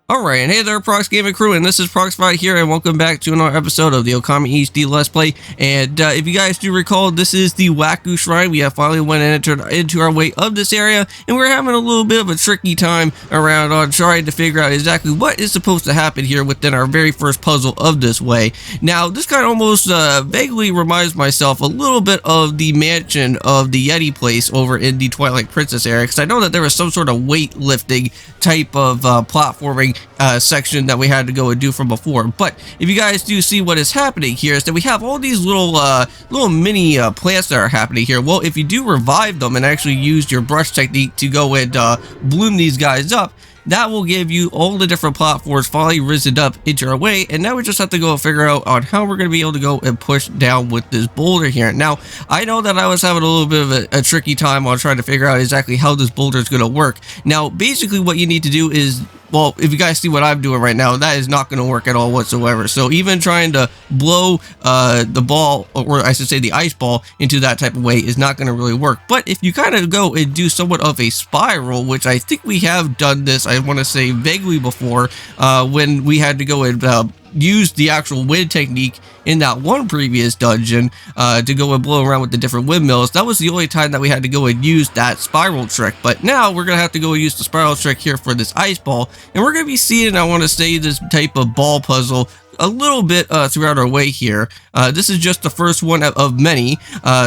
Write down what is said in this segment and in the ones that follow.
Alright, and hey there, Prox Gaming Crew, and this is Proxify here, and welcome back to another episode of the Okami HD Let's Play. And if you guys do recall, this is the Wawku Shrine. We have finally went into our way of this area, and we're having a little bit of a tricky time around on trying to figure out exactly what is supposed to happen here within our very first puzzle of this way. Now, this kind of almost vaguely reminds myself a little bit of the mansion of the Yeti place over in the Twilight Princess area, because I know that there was some sort of weightlifting type of platforming section that we had to go and do from before. But if you guys do see what is happening here, is that we have all these little mini plants that are happening here. Well, if you do revive them and actually use your brush technique to go and bloom these guys up, that will give you all the different platforms finally risen up into our way, and now we just have to go and figure out on how we're going to be able to go and push down with this boulder here. Now, I know that I was having a little bit of a tricky time on trying to figure out exactly how this boulder is going to work. Now, basically what you need to do is, well, if you guys see what I'm doing right now, that is not going to work at all whatsoever. So even trying to blow the ball, or I should say the ice ball, into that type of way is not going to really work. But if you kind of go and do somewhat of a spiral, which I think we have done this, I want to say vaguely before, when we had to go and use the actual wind technique in that one previous dungeon to go and blow around with the different windmills. That was the only time that we had to go and use that spiral trick. But now we're going to have to go and use the spiral trick here for this ice ball. And we're going to be seeing, I want to say, this type of ball puzzle a little bit throughout our way here. This is just the first one of many,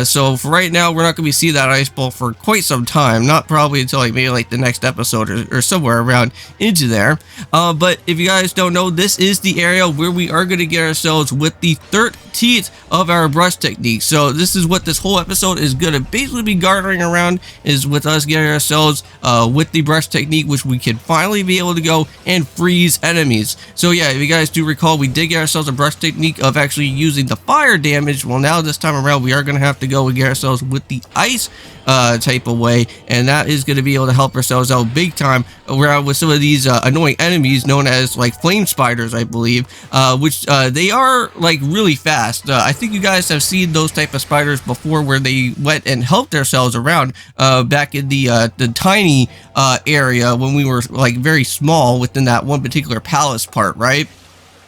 so for right now we're not going to be seeing that ice ball for quite some time, not probably until like maybe like the next episode or somewhere around into there. But if you guys don't know, this is the area where we are going to get ourselves with the 13th of our brush technique. So this is what this whole episode is going to basically be garnering around, is with us getting ourselves with the brush technique, which we can finally be able to go and freeze enemies. So yeah, if you guys do recall, we did get ourselves a brush technique of actually using the fire damage. Well, now this time around we are going to have to go and get ourselves with the ice type of way, and that is going to be able to help ourselves out big time around with some of these annoying enemies known as like flame spiders, I believe, which they are like really fast. I think you guys have seen those type of spiders before, where they went and helped themselves around back in the tiny area when we were like very small within that one particular palace part, right?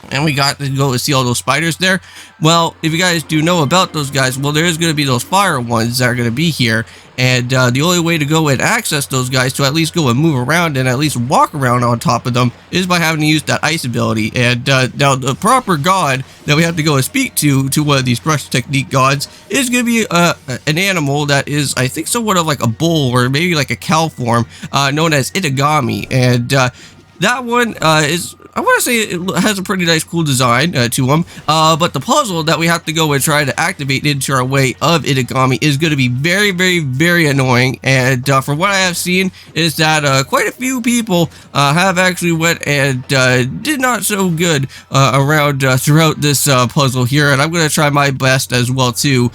And we got to go and see all those spiders there. Well, if you guys do know about those guys, well, there is going to be those fire ones that are going to be here. And the only way to go and access those guys, to at least go and move around and at least walk around on top of them, is by having to use that ice ability. And now the proper god that we have to go and speak to one of these brush technique gods, is going to be an animal that is, I think, somewhat of like a bull or maybe like a cow form, known as Okami. And that one is, I want to say, it has a pretty nice, cool design to them. But the puzzle that we have to go and try to activate into our way of Okami is going to be very, very, very annoying. And from what I have seen, is that quite a few people have actually went and did not so good around throughout this puzzle here. And I'm going to try my best as well to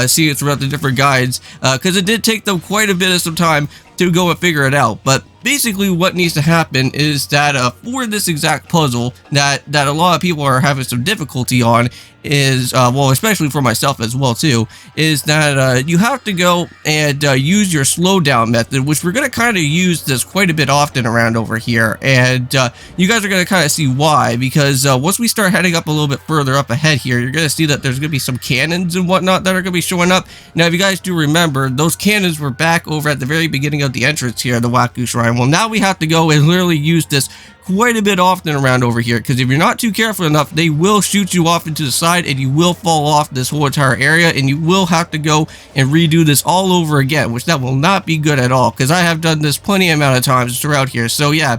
see it throughout the different guides, because it did take them quite a bit of some time to go and figure it out. But basically what needs to happen is that for this exact puzzle that a lot of people are having some difficulty on is, well, especially for myself as well too, is that you have to go and use your slowdown method, which we're going to kind of use this quite a bit often around over here. And you guys are going to kind of see why, because once we start heading up a little bit further up ahead here, you're going to see that there's going to be some cannons and whatnot that are going to be showing up. Now, if you guys do remember, those cannons were back over at the very beginning of the entrance here, the Wawku Shrine. Well, now we have to go and literally use this quite a bit often around over here, because if you're not too careful enough, they will shoot you off into the side and you will fall off this whole entire area, and you will have to go and redo this all over again, which that will not be good at all, because I have done this plenty amount of times throughout here. So yeah,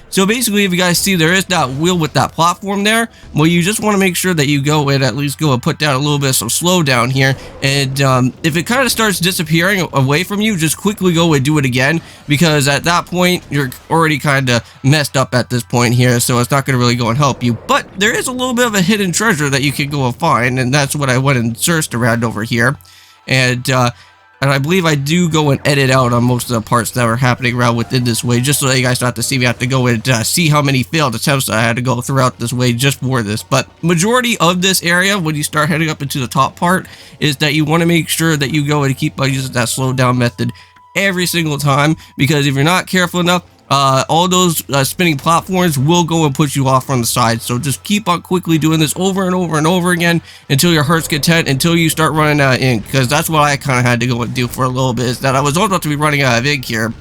so basically, if you guys see, there is that wheel with that platform there. Well, you just want to make sure that you go and at least go and put down a little bit of some slowdown here. And if it kind of starts disappearing away from you, just quickly go and do it again, because at that point, you're already kind of messed up at this point here, so it's not going to really go and help you. But there is a little bit of a hidden treasure that you can go and find, and that's what I went and searched around over here. And I believe I do go and edit out on most of the parts that are happening around within this way, just so that you guys don't have to see me have to go and see how many failed attempts I had to go throughout this way just for this. But majority of this area, when you start heading up into the top part, is that you want to make sure that you go and keep using that slow down method every single time, because if you're not careful enough, all those spinning platforms will go and push you off on the side. So just keep on quickly doing this over and over and over again until your heart's content, until you start running out of ink, because that's what I kind of had to go and do for a little bit, is that I was about to be running out of ink here.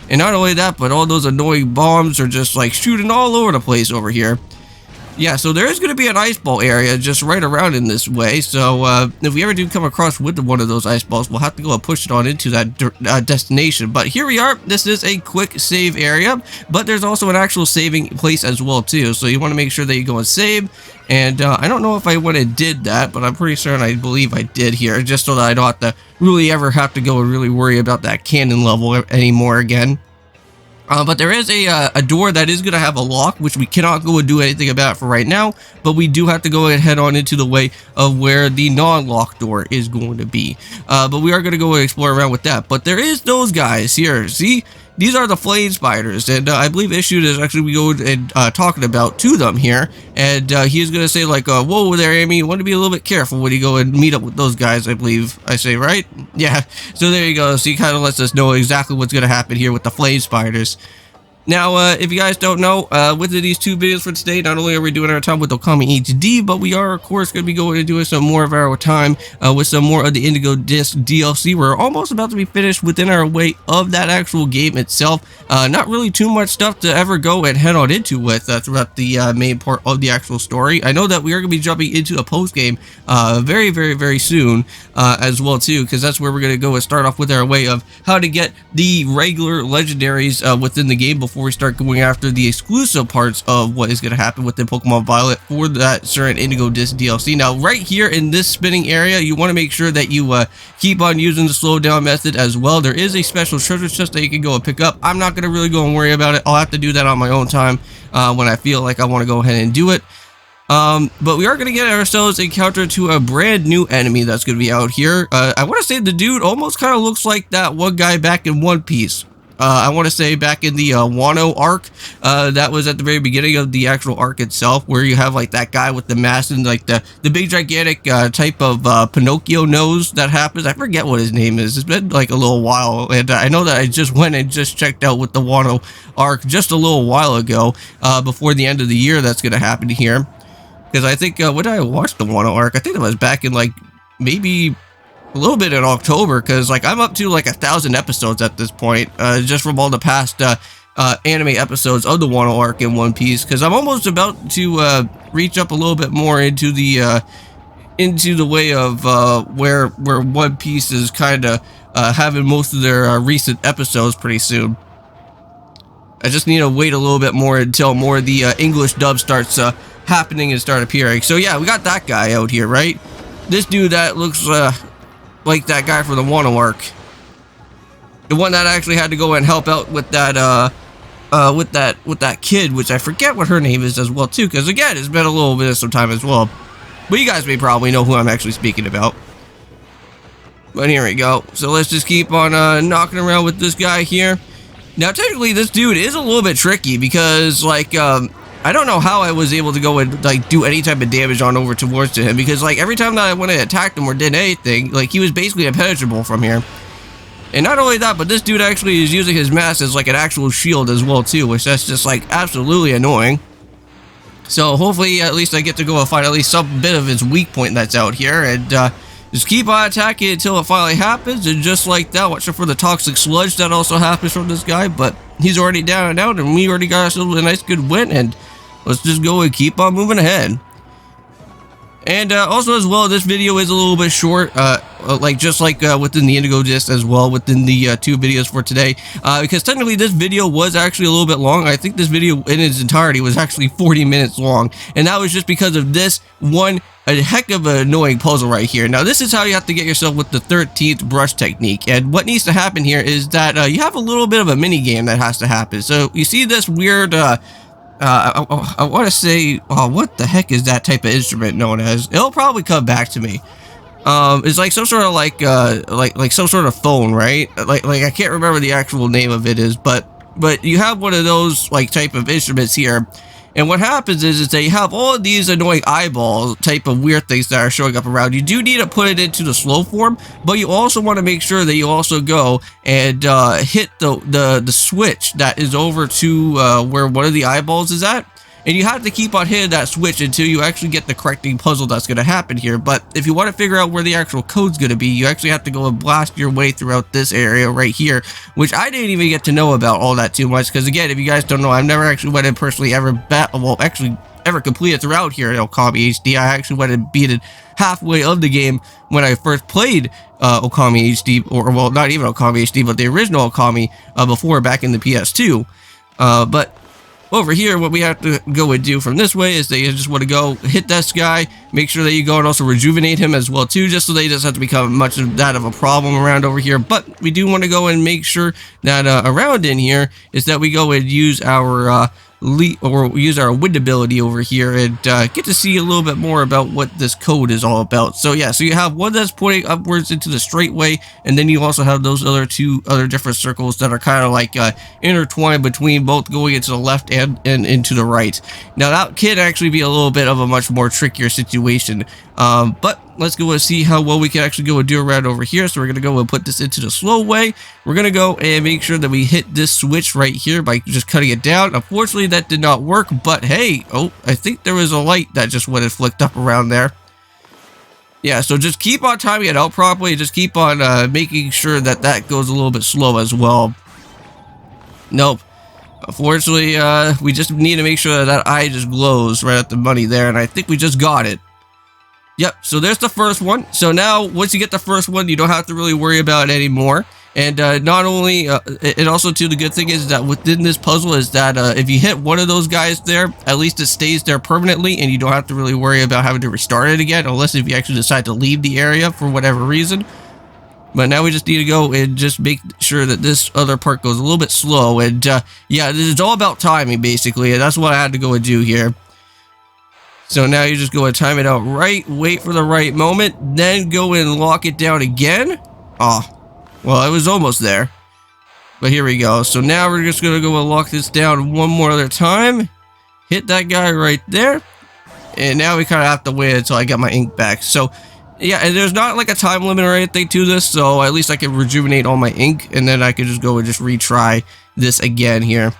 And not only that, but all those annoying bombs are just like shooting all over the place over here. Yeah, so there is going to be an ice ball area just right around in this way. So if we ever do come across with one of those ice balls, we'll have to go and push it on into that destination. But here we are. This is a quick save area, but there's also an actual saving place as well too. So you want to make sure that you go and save. And I don't know if I went and did that, but I'm pretty certain I believe I did here, just so that I don't have to really ever have to go and really worry about that cannon level anymore again. But there is a door that is going to have a lock, which we cannot go and do anything about for right now, but we do have to go and head on into the way of where the non-lock door is going to be. But we are going to go and explore around with that. But there is those guys here. See? These are the flame spiders, and I believe Issued is actually we go and talking about to them here, and he's going to say like, whoa there, Amy, you want to be a little bit careful when you go and meet up with those guys, I believe I say, right? Yeah, so there you go. So he kind of lets us know exactly what's going to happen here with the flame spiders. Now, if you guys don't know, with these two videos for today, not only are we doing our time with Okami HD, but we are, of course, going to be going and doing some more of our time with some more of the Indigo Disc DLC. We're almost about to be finished within our way of that actual game itself. Not really too much stuff to ever go and head on into with throughout the main part of the actual story. I know that we are going to be jumping into a post-game very, very, very soon as well, too, because that's where we're going to go and start off with our way of how to get the regular legendaries within the game before we start going after the exclusive parts of what is going to happen within Pokemon Violet for that certain Indigo Disc DLC. Now, right here in this spinning area, you want to make sure that you keep on using the slow down method as well. There is a special treasure chest that you can go and pick up. I'm not going to really go and worry about it. I'll have to do that on my own time when I feel like I want to go ahead and do it. But we are going to get ourselves encountered to a brand new enemy that's going to be out here. I want to say the dude almost kind of looks like that one guy back in One Piece. I want to say back in the Wano arc, that was at the very beginning of the actual arc itself, where you have like that guy with the mask and like the big gigantic type of Pinocchio nose that happens. I forget what his name is. It's been like a little while, and I know that I just went and just checked out with the Wano arc just a little while ago, before the end of the year that's going to happen here. Because I think, when did I watch the Wano arc? I think it was back in like maybe a little bit in October, because like I'm up to like 1,000 episodes at this point, just from all the past anime episodes of the Wano arc in One Piece, because I'm almost about to reach up a little bit more into the way of where One Piece is kind of having most of their recent episodes pretty soon. I just need to wait a little bit more until more of the English dub starts happening and start appearing. So yeah, we got that guy out here, right? This dude that looks like that guy from the Wano arc, the one that actually had to go and help out with that with that kid, which I forget what her name is as well too, because again, it's been a little bit of some time as well, but you guys may probably know who I'm actually speaking about. But here we go. So let's just keep on knocking around with this guy here. Now technically this dude is a little bit tricky, because like I don't know how I was able to go and like do any type of damage on over towards him, because like every time that I went and attacked him or did anything, like he was basically impenetrable from here. And not only that, but this dude actually is using his mask as like an actual shield as well too, which that's just like absolutely annoying. So hopefully at least I get to go and find at least some bit of his weak point that's out here, and just keep on attacking until it finally happens. And just like that, watch out for the toxic sludge that also happens from this guy, but he's already down and out, and we already got ourselves a nice good win, and let's just go and keep on moving ahead. And also as well, this video is a little bit short, like just like within the Indigo Disc as well, within the two videos for today, because technically this video was actually a little bit long. I think this video in its entirety was actually 40 minutes long, and that was just because of this one a heck of an annoying puzzle right here. Now this is how you have to get yourself with the 13th brush technique, and what needs to happen here is that you have a little bit of a mini game that has to happen. So you see this weird I want to say, what the heck is that type of instrument known as? It'll probably come back to me. It's like some sort of like some sort of phone, right? Like I can't remember the actual name of it is, but you have one of those like type of instruments here, And what happens is they have all of these annoying eyeball type of weird things that are showing up around. You do need to put it into the slow form, but you also want to make sure that you also go and hit the switch that is over to where one of the eyeballs is at. And you have to keep on hitting that switch until you actually get the correcting puzzle that's going to happen here. But if you want to figure out where the actual code's going to be, you actually have to go and blast your way throughout this area right here, which I didn't even get to know about all that too much. Because again, if you guys don't know, I've never actually went and personally ever completed throughout here at Okami HD. I actually went and beat it halfway of the game when I first played Okami HD, or well, not even Okami HD, but the original Okami before back in the PS2. But over here, what we have to go and do from this way is that you just want to go hit this guy, make sure that you go and also rejuvenate him as well too, just so that he doesn't have to become much of that of a problem around over here. But we do want to go and make sure that around in here is that we go and use our use our wind ability over here and get to see a little bit more about what this code is all about. So yeah, so you have one that's pointing upwards into the straight way, and then you also have those two other different circles that are kind of like intertwined between both going into the left and into the right. Now that could actually be a little bit of a much more trickier situation, but let's go and see how well we can actually go and do around over here. So we're going to go and put this into the slow way. We're going to go and make sure that we hit this switch right here by just cutting it down. Unfortunately, that did not work, but hey, oh, I think there was a light that just went and flicked up around there. Yeah, so just keep on timing it out properly. Just keep on making sure that that goes a little bit slow as well. Nope. Unfortunately, we just need to make sure that that eye just glows right at the money there, and I think we just got it. Yep, so there's the first one. So now, once you get the first one, you don't have to really worry about it anymore. And not only, and also too, the good thing is that within this puzzle is that if you hit one of those guys there, at least it stays there permanently, and you don't have to really worry about having to restart it again, unless if you actually decide to leave the area for whatever reason. But now we just need to go and just make sure that this other part goes a little bit slow. And yeah, this is all about timing, basically, and that's what I had to go and do here. So now you just go and time it out right, wait for the right moment, then go and lock it down again. Oh, well, I was almost there. But here we go. So now we're just going to go and lock this down one more other time. Hit that guy right there. And now we kind of have to wait until I get my ink back. So, yeah, and there's not like a time limit or anything to this, so at least I can rejuvenate all my ink, and then I can just go and just retry this again here.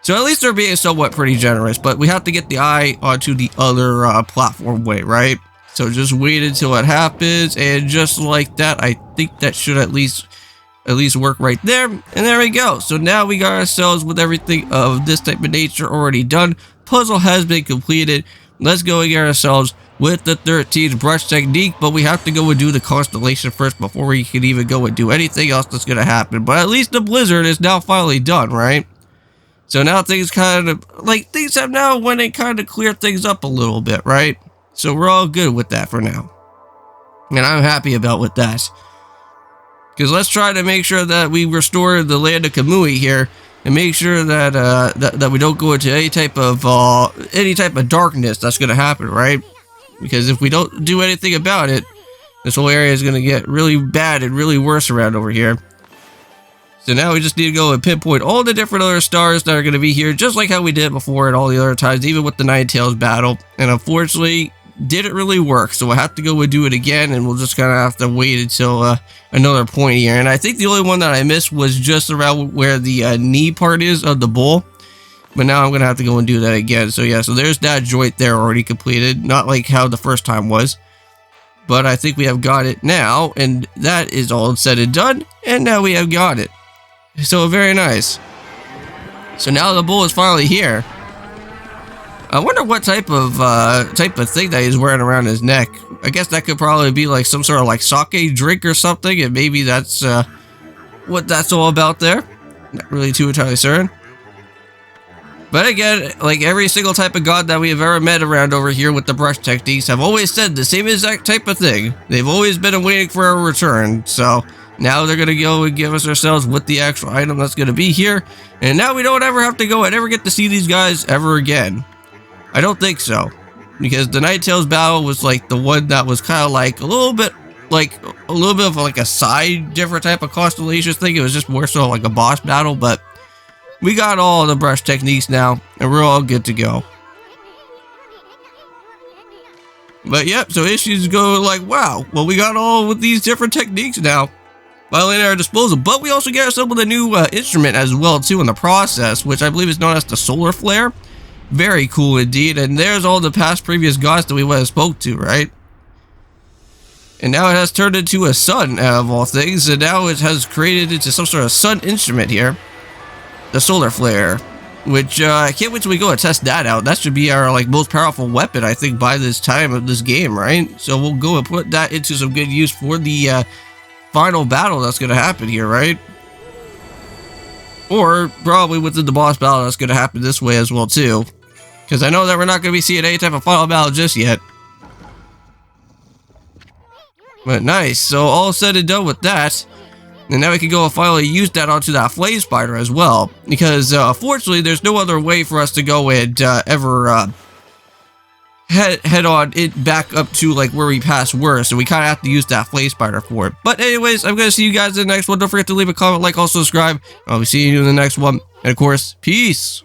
So at least they're being somewhat pretty generous, but we have to get the eye onto the other platform way, right? So just wait until it happens, and just like that, I think that should at least work right there. And there we go. So now we got ourselves with everything of this type of nature already done. Puzzle has been completed. Let's go and get ourselves with the 13th brush technique, but we have to go and do the constellation first before we can even go and do anything else that's going to happen. But at least the blizzard is now finally done, right? So now things have now went and kind of cleared things up a little bit, right? So we're all good with that for now. And I'm happy about with that. Because let's try to make sure that we restore the land of Kamui here, and make sure that that we don't go into any type of darkness that's going to happen, right? Because if we don't do anything about it, this whole area is going to get really bad and really worse around over here. So now we just need to go and pinpoint all the different other stars that are going to be here, just like how we did before and all the other times, even with the Nine Tails battle. And unfortunately, didn't really work, so we'll have to go and do it again, and we'll just kind of have to wait until another point here. And I think the only one that I missed was just around where the knee part is of the bull. But now I'm going to have to go and do that again. So yeah, so there's that joint there already completed, not like how the first time was. But I think we have got it now, and that is all said and done, and now we have got it. So very nice. So now the bull is finally here. I wonder what type of thing that he's wearing around his neck. I guess that could probably be like some sort of like sake drink or something, and maybe that's what that's all about there. Not really too entirely certain. But again, like every single type of god that we have ever met around over here with the brush techniques have always said the same exact type of thing. They've always been waiting for a return. So now they're going to go and give us ourselves with the actual item that's going to be here. And now we don't ever have to go and ever get to see these guys ever again. I don't think so. Because the Night Tails battle was like the one that was kind of like a little bit of like a side different type of constellation thing. It was just more so like a boss battle, but we got all the brush techniques now, and we're all good to go. But yep, so issues go like, wow, well, we got all with these different techniques now finally at our disposal. But we also get ourselves with a new instrument as well too in the process, which I believe is known as the solar flare. Very cool indeed. And there's all the past previous gods that we would have spoke to, right? And now it has turned into a sun of all things, and now it has created into some sort of sun instrument here, the solar flare, which I can't wait till we go and test that out. That should be our like most powerful weapon, I think, by this time of this game, right? So we'll go and put that into some good use for the final battle that's going to happen here, right? Or probably within the boss battle that's going to happen this way as well too, because I know that we're not going to be seeing any type of final battle just yet. But nice, so all said and done with that, and now we can go and finally use that onto that flame spider as well, because unfortunately there's no other way for us to go and ever head on it back up to like where we past were, so we kind of have to use that flame spider for it. But anyways, I'm going to see you guys in the next one. Don't forget to leave a comment, like, also subscribe. I'll be seeing you in the next one, and of course, peace!